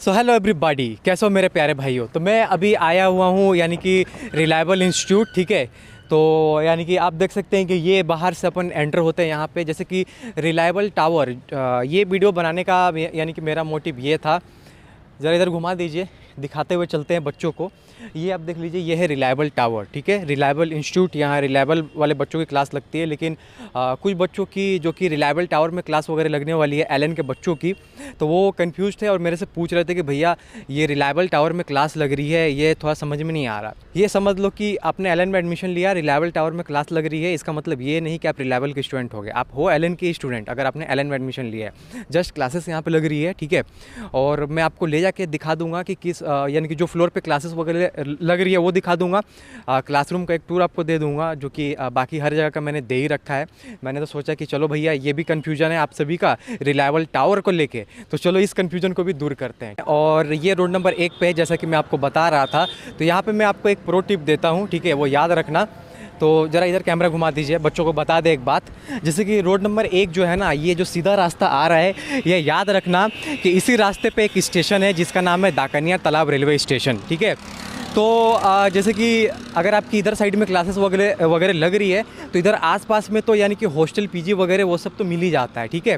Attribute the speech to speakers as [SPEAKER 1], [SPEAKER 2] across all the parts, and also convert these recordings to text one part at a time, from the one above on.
[SPEAKER 1] So hello everybody, कैसे हो मेरे प्यारे भाइयों। तो मैं अभी आया हुआ हूँ यानी कि रिलायबल इंस्टीट्यूट, ठीक है। तो यानी कि आप देख सकते हैं कि ये बाहर से अपन एंटर होते हैं यहाँ पे, जैसे कि रिलायबल टावर। ये वीडियो बनाने का यानी कि मेरा मोटिव ये था। ज़रा इधर घुमा दीजिए, दिखाते हुए चलते हैं बच्चों को। ये आप देख लीजिए, ये है रिलायबल टावर, ठीक है। रिलायबल इंस्टीट्यूट, यहाँ रिलायबल वाले बच्चों की क्लास लगती है। लेकिन कुछ बच्चों की जो कि रिलायबल टावर में क्लास वगैरह लगने वाली है एलन के बच्चों की, तो वो कंफ्यूज थे और मेरे से पूछ रहे थे कि भैया ये रिलायबल टावर में क्लास लग रही है, ये थोड़ा समझ में नहीं आ रहा। ये समझ लो कि आपने एलन में एडमिशन लिया, रिलायबल टावर में क्लास लग रही है, इसका मतलब ये नहीं कि आप रिलायबल के स्टूडेंट हो गए। आप हो एलन के स्टूडेंट अगर आपने एलन में एडमिशन लिया है। जस्ट क्लासेस यहाँ पे लग रही है, ठीक है। और मैं आपको ले जाके दिखा दूंगा कि किस यानी कि जो फ्लोर पे क्लासेस वगैरह लग रही है वो दिखा दूंगा। क्लासरूम का एक टूर आपको दे दूंगा, जो कि बाकी हर जगह का मैंने दे ही रखा है। मैंने तो सोचा कि चलो भैया, ये भी कन्फ्यूजन है आप सभी का रिलायबल टावर को लेके, तो चलो इस कन्फ्यूजन को भी दूर करते हैं। और ये रोड नंबर 1 पे है, जैसा कि मैं आपको बता रहा था। तो यहाँ पे मैं आपको एक प्रो टिप देता हूँ, ठीक है, वो याद रखना। तो ज़रा इधर कैमरा घुमा दीजिए, बच्चों को बता दे एक बात। जैसे कि रोड नंबर 1 जो है ना, ये जो सीधा रास्ता आ रहा है, ये याद रखना कि इसी रास्ते पे एक स्टेशन है जिसका नाम है दाकनिया तालाब रेलवे स्टेशन, ठीक है। तो जैसे कि अगर आपकी इधर साइड में क्लासेस वगैरह लग रही है, तो इधर आसपास में तो यानी कि हॉस्टल पीजी वगैरह वो सब तो मिल ही जाता है, ठीक है।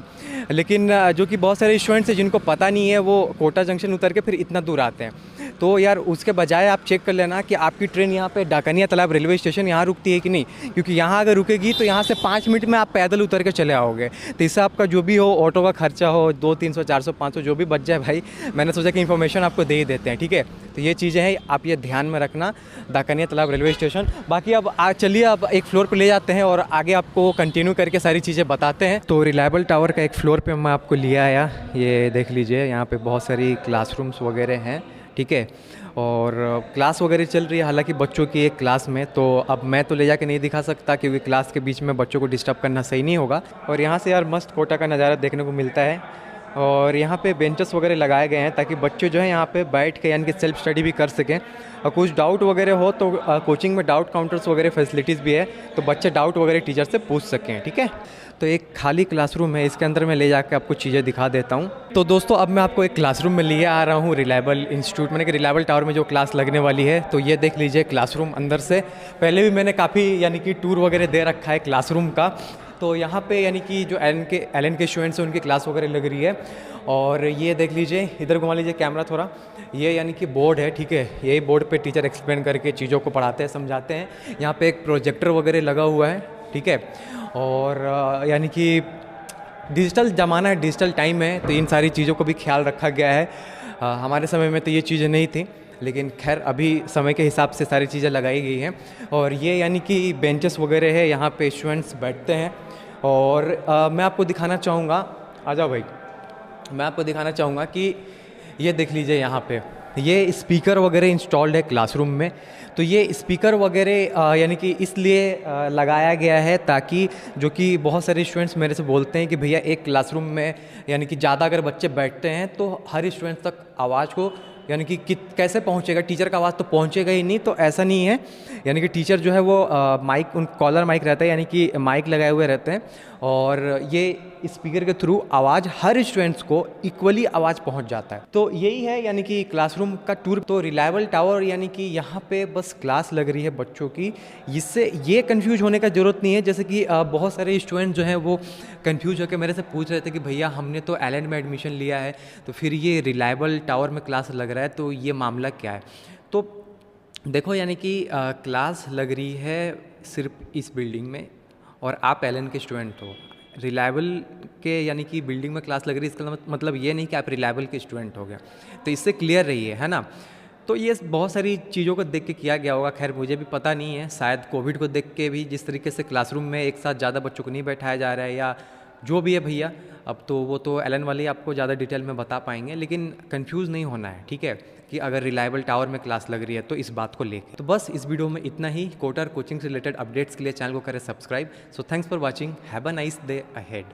[SPEAKER 1] लेकिन जो कि बहुत सारे स्टूडेंट्स हैं जिनको पता नहीं है, वो कोटा जंक्शन उतर के फिर इतना दूर आते हैं। तो यार उसके बजाय आप चेक कर लेना कि आपकी ट्रेन यहाँ पे डाकनिया तालाब रेलवे स्टेशन यहाँ रुकती है कि नहीं, क्योंकि यहाँ अगर रुकेगी तो यहाँ से 5 मिनट में आप पैदल उतर के चले आओगे। तो इससे आपका जो भी हो, ऑटो का खर्चा हो 200-300 400 500 जो भी बच जाए भाई, मैंने सोचा कि इन्फॉर्मेशन आपको दे ही देते हैं, ठीक है। तो ये चीज़ें हैं, आप ये ध्यान में रखना, दाकनिया तालाब रेलवे स्टेशन। बाकी अब चलिए अब एक फ्लोर पर ले जाते हैं और आगे आपको कंटिन्यू करके सारी चीज़ें बताते हैं। तो रिलायबल टावर का एक फ्लोर पर मैं आपको ले आया, ये देख लीजिए, यहाँ पर बहुत सारी क्लासरूम्स वगैरह हैं, ठीक है। और क्लास वगैरह चल रही है, हालांकि बच्चों की एक क्लास में। तो अब मैं तो ले जाके नहीं दिखा सकता क्योंकि क्लास के बीच में बच्चों को डिस्टर्ब करना सही नहीं होगा। और यहाँ से यार मस्त कोटा का नज़ारा देखने को मिलता है। और यहाँ पे बेंचेस वगैरह लगाए गए हैं ताकि बच्चे जो है यहाँ पे बैठ के यानी कि सेल्फ स्टडी भी कर सकें। और कुछ डाउट वगैरह हो तो कोचिंग में डाउट काउंटर्स वगैरह फैसिलिटीज़ भी है, तो बच्चे डाउट वगैरह टीचर से पूछ सकें, ठीक है। तो एक खाली क्लासरूम है, इसके अंदर मैं ले जाकर आपको चीज़ें दिखा देता हूँ। तो दोस्तों अब मैं आपको एक क्लासरूम में लिए आ रहा हूँ रिलायबल इंस्टीट्यूट में, कि रिलायबल टावर में जो क्लास लगने वाली है। तो ये देख लीजिए क्लासरूम अंदर से। पहले भी मैंने काफ़ी यानी कि टूर वगैरह दे रखा है क्लासरूम का। तो यहाँ पे यानी कि जो एलन के स्टूडेंट्स हैं उनकी क्लास वगैरह लग रही है। और ये देख लीजिए, इधर घुमा लीजिए कैमरा थोड़ा, ये यानी कि बोर्ड है, ठीक है। यही बोर्ड पे टीचर एक्सप्लेन करके चीज़ों को पढ़ाते हैं, समझाते हैं। यहाँ पे एक प्रोजेक्टर वगैरह लगा हुआ है, ठीक है। और यानी कि डिजिटल ज़माना है, डिजिटल टाइम है, तो इन सारी चीज़ों को भी ख्याल रखा गया है। हमारे समय में तो ये चीज़ें नहीं थी, लेकिन खैर अभी समय के हिसाब से सारी चीज़ें लगाई गई हैं। और ये यानी कि बेंचेस वगैरह है, यहाँ पे स्टूडेंट्स बैठते हैं। और मैं आपको दिखाना चाहूँगा, आ जाओ भाई, मैं आपको दिखाना चाहूँगा कि ये देख लीजिए, यहाँ पे ये स्पीकर वगैरह इंस्टॉल्ड है क्लासरूम में। तो ये स्पीकर वगैरह यानी कि इसलिए लगाया गया है ताकि जो कि बहुत सारे स्टूडेंट्स मेरे से बोलते हैं कि भैया एक क्लासरूम में यानी कि ज़्यादा अगर बच्चे बैठते हैं तो हर स्टूडेंट तक आवाज़ को यानी कि कैसे पहुंचेगा, टीचर का आवाज़ तो पहुंचेगा ही नहीं। तो ऐसा नहीं है, यानी कि टीचर जो है वो माइक, उन कॉलर माइक रहता है, यानी कि माइक लगाए हुए रहते हैं। और ये स्पीकर के थ्रू आवाज़ हर स्टूडेंट्स को इक्वली आवाज़ पहुंच जाता है। तो यही है यानी कि क्लासरूम का टूर। तो रिलायबल टावर यानी कि यहाँ पे बस क्लास लग रही है बच्चों की, इससे ये कंफ्यूज होने का ज़रूरत नहीं है। जैसे कि बहुत सारे स्टूडेंट जो हैं वो कंफ्यूज होकर मेरे से पूछ रहे थे कि भैया हमने तो एलन में एडमिशन लिया है, तो फिर ये रिलायबल टावर में क्लास लग रहा है, तो ये मामला क्या है। तो देखो यानी कि क्लास लग रही है सिर्फ इस बिल्डिंग में, और आप एलन के स्टूडेंट हो। रिलायबल के यानी कि बिल्डिंग में क्लास लग रही है, इसका मतलब ये नहीं कि आप रिलायबल के स्टूडेंट हो गए। तो इससे क्लियर रहिए, है ना। तो ये बहुत सारी चीज़ों को देख के किया गया होगा, खैर मुझे भी पता नहीं है। शायद कोविड को देख के भी जिस तरीके से क्लासरूम में एक साथ ज़्यादा बच्चों को नहीं बैठाया जा रहा है, या जो भी है भैया, अब तो वो तो एलन वाले आपको ज़्यादा डिटेल में बता पाएंगे। लेकिन कंफ्यूज नहीं होना है, ठीक है, कि अगर रिलायबल टावर में क्लास लग रही है तो इस बात को लेके। तो बस इस वीडियो में इतना ही। कोटा कोचिंग से रिलेटेड अपडेट्स के लिए चैनल को करें subscribe. So thanks for watching, have a nice day ahead.